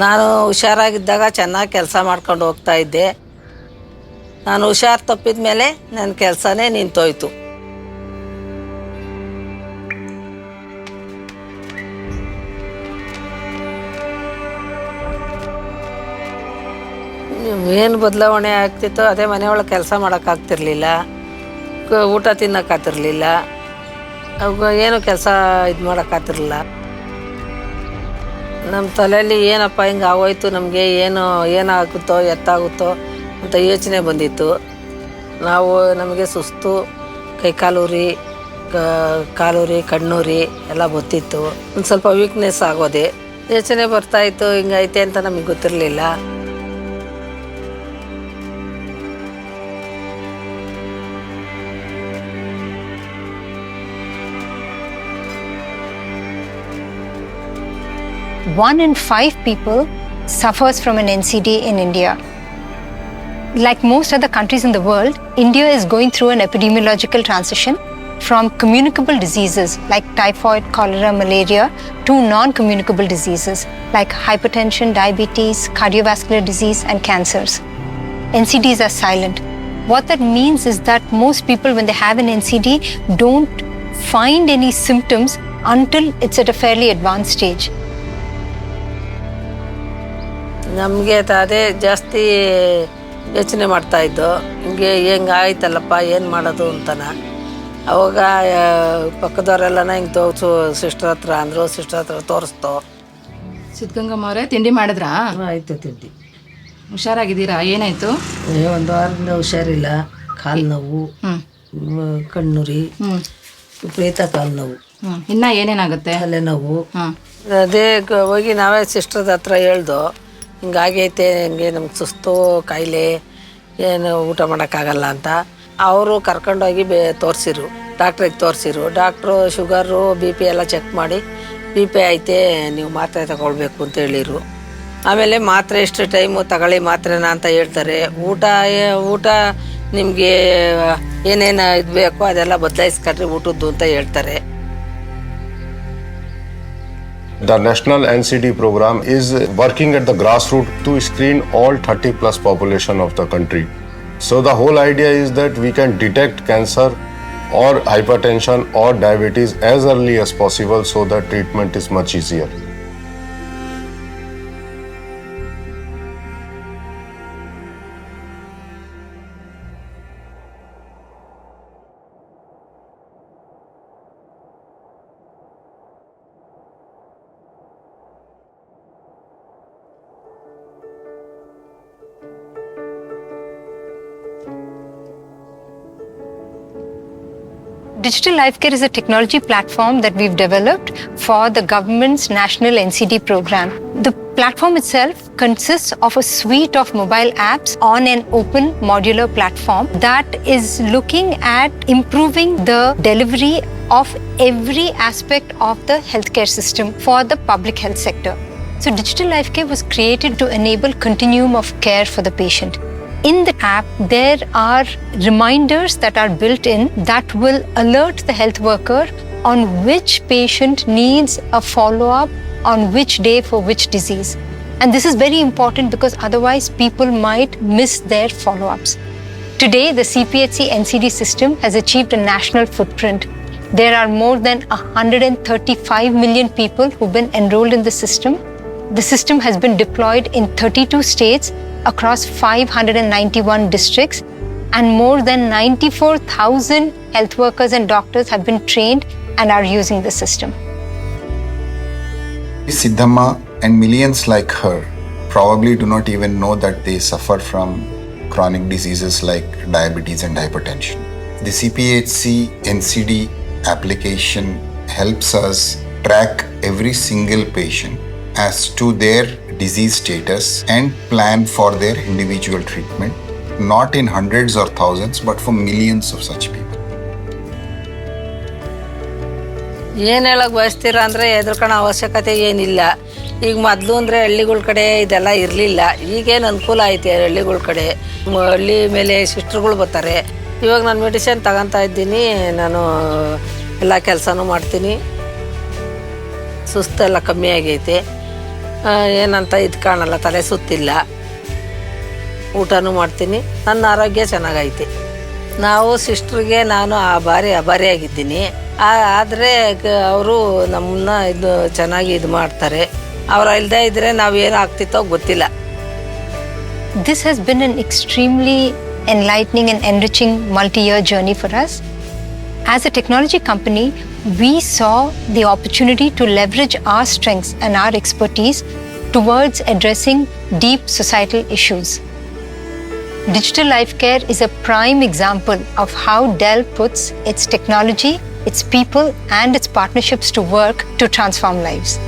ನಾನು ಹುಷಾರಾಗಿದ್ದಾಗ ಚೆನ್ನಾಗಿ ಕೆಲಸ ಮಾಡ್ಕೊಂಡು ಹೋಗ್ತಾ ಇದ್ದೆ. ನಾನು ಹುಷಾರು ತಪ್ಪಿದ ಮೇಲೆ ನನ್ನ ಕೆಲಸನೇ ನಿಂತೋಯ್ತು. ಏನು ಬದಲಾವಣೆ ಆಗ್ತಿತ್ತು, ಅದೇ ಮನೆಯೊಳಗೆ ಕೆಲಸ ಮಾಡೋಕ್ಕಾಗ್ತಿರ್ಲಿಲ್ಲ, ಊಟ ತಿನ್ನೋಕ್ಕಾಗ್ತಿರ್ಲಿಲ್ಲ, ಅವಾಗ ಏನು ಕೆಲಸ ಇದು ಮಾಡೋಕ್ಕಾಗ್ತಿರ್ಲಿಲ್ಲ. ನಮ್ಮ ತಲೆಯಲ್ಲಿ ಏನಪ್ಪ ಹಿಂಗೆ ಆಗೋಯ್ತು, ನಮಗೆ ಏನಾಗುತ್ತೋ ಎತ್ತಾಗುತ್ತೋ ಅಂತ ಯೋಚನೆ ಬಂದಿತ್ತು. ನಮಗೆ ಸುಸ್ತು, ಕೈಕಾಲೂರಿ, ಕಾಲೂರಿ, ಕಣ್ಣೂರಿ ಎಲ್ಲ ಗೊತ್ತಿತ್ತು. ಒಂದು ಸ್ವಲ್ಪ ವೀಕ್ನೆಸ್ ಆಗೋದೆ ಯೋಚನೆ ಬರ್ತಾಯಿತ್ತು. ಹಿಂಗೈತೆ ಅಂತ ನಮಗೆ ಗೊತ್ತಿರಲಿಲ್ಲ. One in 5 people suffers from an NCD in India. Like most other countries in the world, India is going through an epidemiological transition from communicable diseases like typhoid, cholera, malaria to non-communicable diseases like hypertension, diabetes, cardiovascular disease and cancers. NCDs are silent. What that means is that most people, when they have an NCD, don't find any symptoms until it's at a fairly advanced stage. ನಮಗೆ ಅದೇ ಜಾಸ್ತಿ ಯೋಚನೆ ಮಾಡ್ತಾಯಿದ್ದು, ಹಿಂಗೆ ಆಯ್ತಲ್ಲಪ್ಪ ಏನು ಮಾಡೋದು ಅಂತನ. ಅವಾಗ ಪಕ್ಕದವರೆಲ್ಲನ ಹಿಂಗೆ ತೋರಿಸು ಸಿಸ್ಟರ್ ಹತ್ರ ಅಂದರು. ಸಿಸ್ಟರ್ ಹತ್ರ ತೋರಿಸ್ತೋ. ಸಿದ್ಧಗಂಗಮ್ಮ ಅವರೇ, ತಿಂಡಿ ಮಾಡಿದ್ರಾ? ಆಯಿತು ತಿಂಡಿ. ಹುಷಾರಾಗಿದ್ದೀರಾ? ಏನಾಯಿತು? ಒಂದು ವಾರದಿಂದ ಹುಷಾರಿಲ್ಲ. ಕಾಲು ನೋವು, ಕಣ್ಣುರಿ, ವಿಪರೀತ ಕಾಲು ನೋವು. ಇನ್ನು ಏನೇನಾಗುತ್ತೆ? ತಲೆ ನೋವು. ಅದೇ ಹೋಗಿ ನಾವೇ ಸಿಸ್ಟರ್ ಹತ್ರ ಹೇಳ್ದು, ಹಿಂಗಾಗೈತೆ, ಹಿಂಗೆ ನಮ್ಗೆ ಸುಸ್ತು, ಕಾಯಿಲೆ, ಏನು ಊಟ ಮಾಡೋಕ್ಕಾಗಲ್ಲ ಅಂತ. ಅವರು ಕರ್ಕೊಂಡೋಗಿ ತೋರಿಸಿರು, ಡಾಕ್ಟ್ರಿಗೆ ತೋರಿಸಿರು. ಡಾಕ್ಟ್ರು ಶುಗರು, BP ಎಲ್ಲ ಚೆಕ್ ಮಾಡಿ BP ಐತೆ, ನೀವು ಮಾತ್ರೆ ತಗೊಳ್ಬೇಕು ಅಂತ ಹೇಳಿರು. ಆಮೇಲೆ ಮಾತ್ರೆ ಎಷ್ಟು ಟೈಮು ತಗೊಳ್ಳಿ ಮಾತ್ರೆನ ಅಂತ ಹೇಳ್ತಾರೆ. ಊಟ ನಿಮಗೆ ಏನೇನು ಇದು ಬೇಕೋ ಅದೆಲ್ಲ ಬದಲಾಯಿಸ್ಕೊಳ್ರಿ ಊಟದ್ದು ಅಂತ ಹೇಳ್ತಾರೆ. The National NCD program is working at the grassroots to screen all 30 plus population of the country. So the whole idea is that we can detect cancer or hypertension or diabetes as early as possible so that treatment is much easier. Digital Life Care is a technology platform that we've developed for the government's national NCD program. The platform itself consists of a suite of mobile apps on an open modular platform that is looking at improving the delivery of every aspect of the healthcare system for the public health sector. So Digital Life Care was created to enable continuum of care for the patient. In the app, there are reminders that are built in that will alert the health worker on which patient needs a follow-up on which day for which disease. And this is very important because otherwise people might miss their follow-ups. Today, the CPHC NCD system has achieved a national footprint. There are more than 135 million people who've been enrolled in the system. The system has been deployed in 32 states across 591 districts, and more than 94,000 health workers and doctors have been trained and are using the system. Siddhamma and millions like her probably do not even know that they suffer from chronic diseases like diabetes and hypertension. The CPHC NCD application helps us track every single patient as to their disease status and plan for their individual treatment, not in hundreds or thousands, but for millions of such people. ಏನು ಹೇಳಕ್ಕೆ ಬಯಸ್ತೀರ ಅಂದರೆ ಹೆದರ್ಕೊಳ್ಳೋ ಅವಶ್ಯಕತೆ ಏನಿಲ್ಲ. ಈಗ ಮೊದಲು ಅಂದರೆ ಹಳ್ಳಿಗಳ ಕಡೆ ಇದೆಲ್ಲ ಇರಲಿಲ್ಲ. ಈಗೇನು ಅನುಕೂಲ ಐತೆ ಹಳ್ಳಿಗಳ ಕಡೆ. ಹಳ್ಳಿ ಮೇಲೆ ಸಿಸ್ಟ್ರುಗಳು ಬರ್ತಾರೆ. ಇವಾಗ ನಾನು ಮೆಡಿಸಿನ್ ತಗೊತಾ ಇದ್ದೀನಿ, ನಾನು ಎಲ್ಲ ಕೆಲಸನೂ ಮಾಡ್ತೀನಿ, ಸುಸ್ತೆಲ್ಲ ಕಮ್ಮಿ ಆಗೈತೆ. ಏನಂತ ಇದು ಕಾಣಲ್ಲ, ತಲೆ ಸುತ್ತಿಲ್ಲ, ಊಟನೂ ಮಾಡ್ತೀನಿ, ನನ್ನ ಆರೋಗ್ಯ ಚೆನ್ನಾಗೈತೆ. ನಾವು ಸಿಸ್ಟ್ರಿಗೆ ನಾನು ಅಭಾರಿಯಾಗಿದ್ದೀನಿ. ಆದರೆ ಅವರು ನಮ್ಮನ್ನ ಇದು ಚೆನ್ನಾಗಿ ಇದು ಮಾಡ್ತಾರೆ. ಅವ್ರು ಇಲ್ಲದೆ ಇದ್ದರೆ ನಾವು ಏನು ಆಗ್ತಿತ್ತೋ ಗೊತ್ತಿಲ್ಲ. This has been an extremely enlightening and enriching multi-year journey for us. As a technology company, we saw the opportunity to leverage our strengths and our expertise towards addressing deep societal issues. Digital Life Care is a prime example of how Dell puts its technology, its people, and its partnerships to work to transform lives.